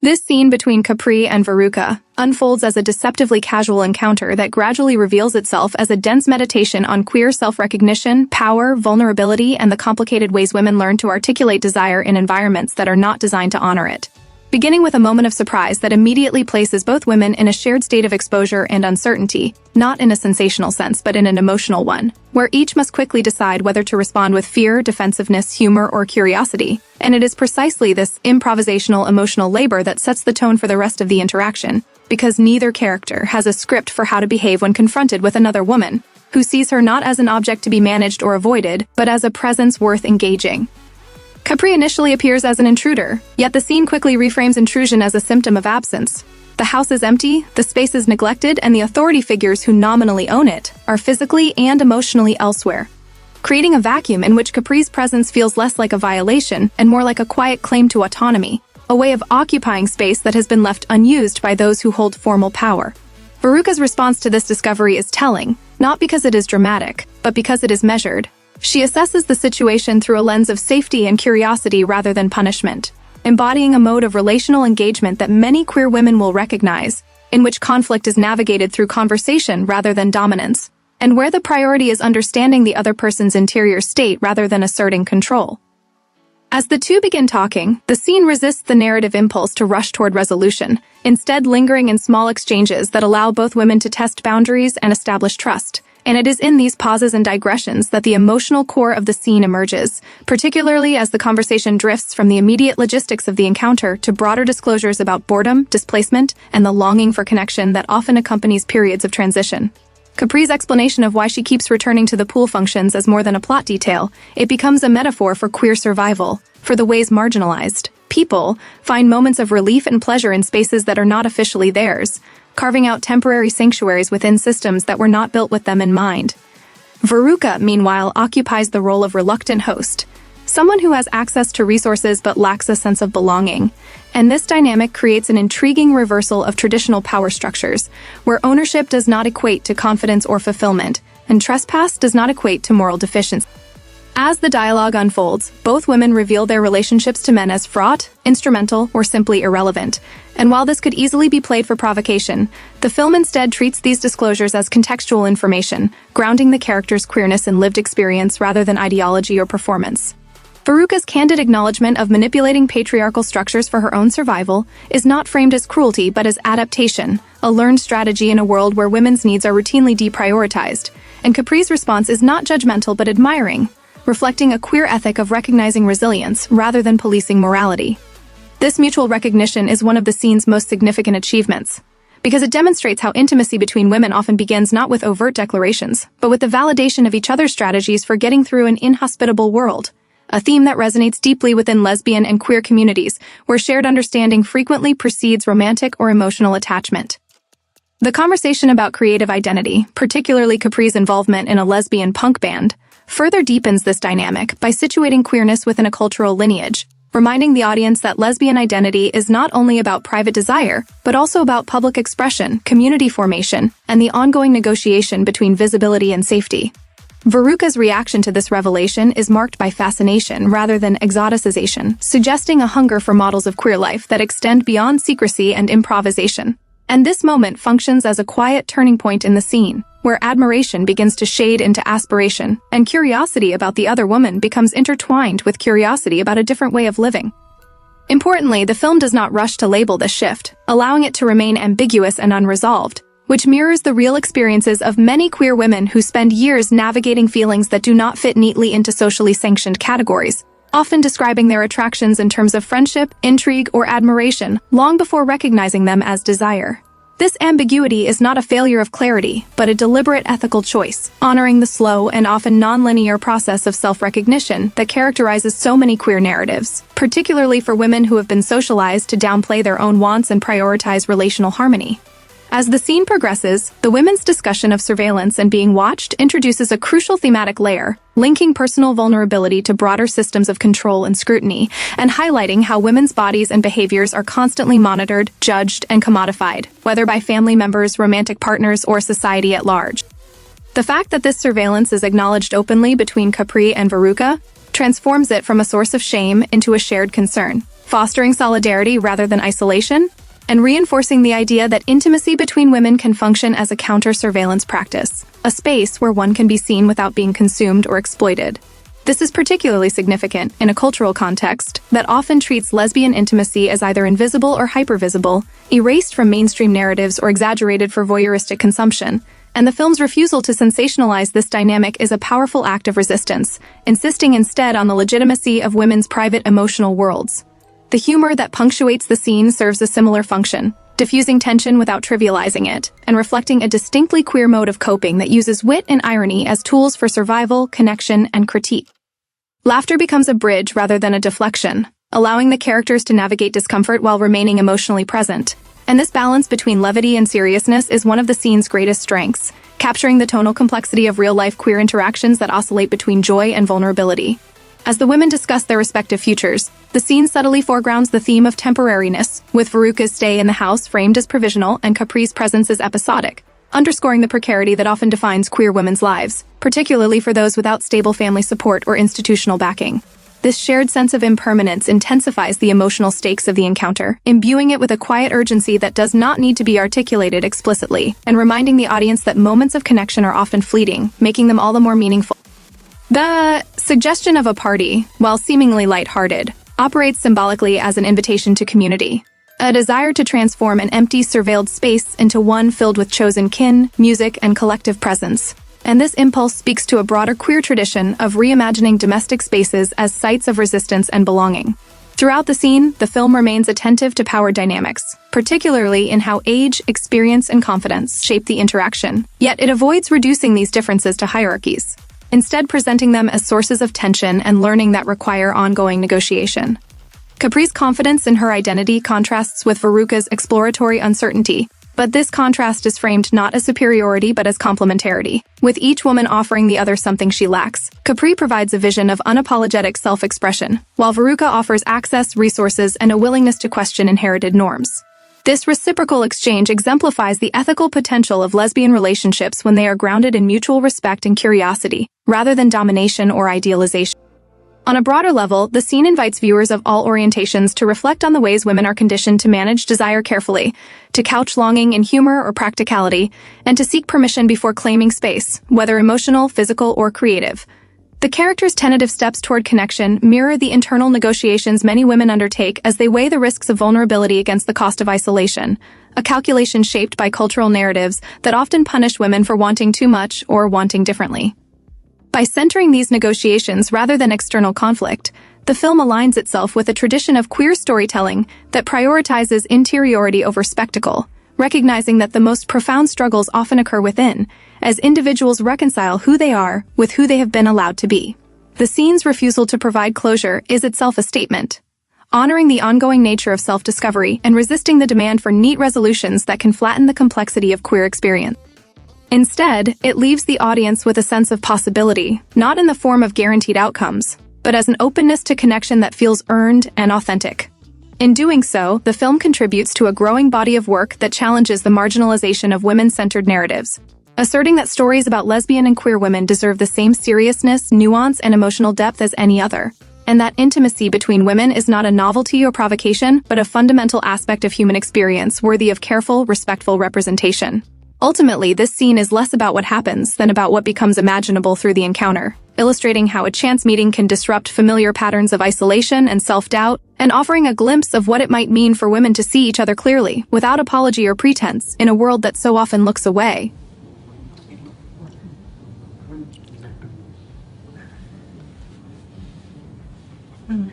This scene between Capri and Veruca unfolds as a deceptively casual encounter that gradually reveals itself as a dense meditation on queer self-recognition, power, vulnerability, and the complicated ways women learn to articulate desire in environments that are not designed to honor it. Beginning with a moment of surprise that immediately places both women in a shared state of exposure and uncertainty, not in a sensational sense but in an emotional one, where each must quickly decide whether to respond with fear, defensiveness, humor, or curiosity. And it is precisely this improvisational emotional labor that sets the tone for the rest of the interaction, because neither character has a script for how to behave when confronted with another woman, who sees her not as an object to be managed or avoided, but as a presence worth engaging. Capri initially appears as an intruder, yet the scene quickly reframes intrusion as a symptom of absence. The house is empty, the space is neglected, and the authority figures who nominally own it are physically and emotionally elsewhere, creating a vacuum in which Capri's presence feels less like a violation and more like a quiet claim to autonomy, a way of occupying space that has been left unused by those who hold formal power. Veruca's response to this discovery is telling, not because it is dramatic, but because it is measured. She assesses the situation through a lens of safety and curiosity rather than punishment, embodying a mode of relational engagement that many queer women will recognize, in which conflict is navigated through conversation rather than dominance, and where the priority is understanding the other person's interior state rather than asserting control. As the two begin talking, the scene resists the narrative impulse to rush toward resolution, instead lingering in small exchanges that allow both women to test boundaries and establish trust. And it is in these pauses and digressions that the emotional core of the scene emerges, particularly as the conversation drifts from the immediate logistics of the encounter to broader disclosures about boredom, displacement, and the longing for connection that often accompanies periods of transition. Capri's explanation of why she keeps returning to the pool functions as more than a plot detail. It becomes a metaphor for queer survival, for the ways marginalized people find moments of relief and pleasure in spaces that are not officially theirs, carving out temporary sanctuaries within systems that were not built with them in mind. Veruca, meanwhile, occupies the role of reluctant host, someone who has access to resources but lacks a sense of belonging. And this dynamic creates an intriguing reversal of traditional power structures, where ownership does not equate to confidence or fulfillment, and trespass does not equate to moral deficiency. As the dialogue unfolds, both women reveal their relationships to men as fraught, instrumental, or simply irrelevant. And while this could easily be played for provocation, the film instead treats these disclosures as contextual information, grounding the character's queerness in lived experience rather than ideology or performance. Veruca's candid acknowledgement of manipulating patriarchal structures for her own survival is not framed as cruelty but as adaptation, a learned strategy in a world where women's needs are routinely deprioritized. And Capri's response is not judgmental but admiring, reflecting a queer ethic of recognizing resilience rather than policing morality. This mutual recognition is one of the scene's most significant achievements, because it demonstrates how intimacy between women often begins not with overt declarations, but with the validation of each other's strategies for getting through an inhospitable world, a theme that resonates deeply within lesbian and queer communities, where shared understanding frequently precedes romantic or emotional attachment. The conversation about creative identity, particularly Capri's involvement in a lesbian punk band, further deepens this dynamic by situating queerness within a cultural lineage, reminding the audience that lesbian identity is not only about private desire, but also about public expression, community formation, and the ongoing negotiation between visibility and safety. Veruca's reaction to this revelation is marked by fascination rather than exoticization, suggesting a hunger for models of queer life that extend beyond secrecy and improvisation. And this moment functions as a quiet turning point in the scene, where admiration begins to shade into aspiration, and curiosity about the other woman becomes intertwined with curiosity about a different way of living. Importantly, the film does not rush to label this shift, allowing it to remain ambiguous and unresolved, which mirrors the real experiences of many queer women who spend years navigating feelings that do not fit neatly into socially sanctioned categories, often describing their attractions in terms of friendship, intrigue, or admiration, long before recognizing them as desire. This ambiguity is not a failure of clarity, but a deliberate ethical choice, honoring the slow and often non-linear process of self-recognition that characterizes so many queer narratives, particularly for women who have been socialized to downplay their own wants and prioritize relational harmony. As the scene progresses, the women's discussion of surveillance and being watched introduces a crucial thematic layer, linking personal vulnerability to broader systems of control and scrutiny, and highlighting how women's bodies and behaviors are constantly monitored, judged, and commodified, whether by family members, romantic partners, or society at large. The fact that this surveillance is acknowledged openly between Capri and Veruca transforms it from a source of shame into a shared concern, fostering solidarity rather than isolation, and reinforcing the idea that intimacy between women can function as a counter-surveillance practice, a space where one can be seen without being consumed or exploited. This is particularly significant in a cultural context that often treats lesbian intimacy as either invisible or hypervisible, erased from mainstream narratives or exaggerated for voyeuristic consumption, and the film's refusal to sensationalize this dynamic is a powerful act of resistance, insisting instead on the legitimacy of women's private emotional worlds. The humor that punctuates the scene serves a similar function, diffusing tension without trivializing it, and reflecting a distinctly queer mode of coping that uses wit and irony as tools for survival, connection, and critique. Laughter becomes a bridge rather than a deflection, allowing the characters to navigate discomfort while remaining emotionally present. And this balance between levity and seriousness is one of the scene's greatest strengths, capturing the tonal complexity of real-life queer interactions that oscillate between joy and vulnerability. As the women discuss their respective futures, the scene subtly foregrounds the theme of temporariness, with Veruca's stay in the house framed as provisional and Capri's presence as episodic, underscoring the precarity that often defines queer women's lives, particularly for those without stable family support or institutional backing. This shared sense of impermanence intensifies the emotional stakes of the encounter, imbuing it with a quiet urgency that does not need to be articulated explicitly, and reminding the audience that moments of connection are often fleeting, making them all the more meaningful. The suggestion of a party, while seemingly lighthearted, operates symbolically as an invitation to community, a desire to transform an empty, surveilled space into one filled with chosen kin, music, and collective presence. And this impulse speaks to a broader queer tradition of reimagining domestic spaces as sites of resistance and belonging. Throughout the scene, the film remains attentive to power dynamics, particularly in how age, experience, and confidence shape the interaction, yet it avoids reducing these differences to hierarchies, instead presenting them as sources of tension and learning that require ongoing negotiation. Capri's confidence in her identity contrasts with Veruca's exploratory uncertainty, but this contrast is framed not as superiority but as complementarity, with each woman offering the other something she lacks. Capri provides a vision of unapologetic self-expression, while Veruca offers access, resources, and a willingness to question inherited norms. This reciprocal exchange exemplifies the ethical potential of lesbian relationships when they are grounded in mutual respect and curiosity, rather than domination or idealization. On a broader level, the scene invites viewers of all orientations to reflect on the ways women are conditioned to manage desire carefully, to couch longing in humor or practicality, and to seek permission before claiming space, whether emotional, physical, or creative. The characters' tentative steps toward connection mirror the internal negotiations many women undertake as they weigh the risks of vulnerability against the cost of isolation, a calculation shaped by cultural narratives that often punish women for wanting too much or wanting differently. By centering these negotiations rather than external conflict, the film aligns itself with a tradition of queer storytelling that prioritizes interiority over spectacle, recognizing that the most profound struggles often occur within, as individuals reconcile who they are with who they have been allowed to be. The scene's refusal to provide closure is itself a statement, honoring the ongoing nature of self-discovery and resisting the demand for neat resolutions that can flatten the complexity of queer experience. Instead, it leaves the audience with a sense of possibility, not in the form of guaranteed outcomes, but as an openness to connection that feels earned and authentic. In doing so, the film contributes to a growing body of work that challenges the marginalization of women-centered narratives, asserting that stories about lesbian and queer women deserve the same seriousness, nuance, and emotional depth as any other, and that intimacy between women is not a novelty or provocation, but a fundamental aspect of human experience worthy of careful, respectful representation. Ultimately, this scene is less about what happens than about what becomes imaginable through the encounter, illustrating how a chance meeting can disrupt familiar patterns of isolation and self-doubt, and offering a glimpse of what it might mean for women to see each other clearly, without apology or pretense, in a world that so often looks away. Mm.